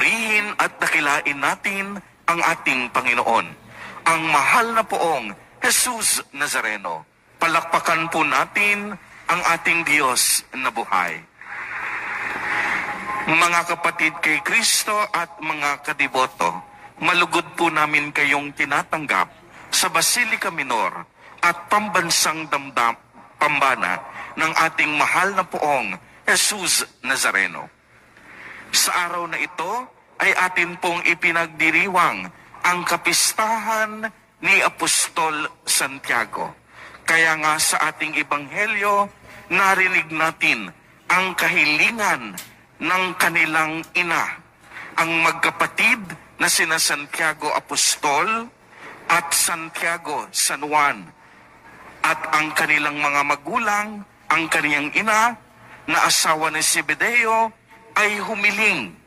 Purihin at dakilain natin ang ating Panginoon, ang mahal na poong Jesus Nazareno. Palakpakan po natin ang ating Diyos na buhay. Mga kapatid kay Kristo at mga kadiboto, malugod po namin kayong tinatanggap sa Basilica Minor at pambansang pambana ng ating mahal na poong Jesus Nazareno. Sa araw na ito ay atin pong ipinagdiriwang ang kapistahan ni Apostol Santiago. Kaya nga sa ating ebanghelyo, narinig natin ang kahilingan ng kanilang ina, ang magkapatid na sina Santiago Apostol at Santiago San Juan, at ang kanilang mga magulang, ang kaniyang ina na asawa ni Zebedeo, ay humiling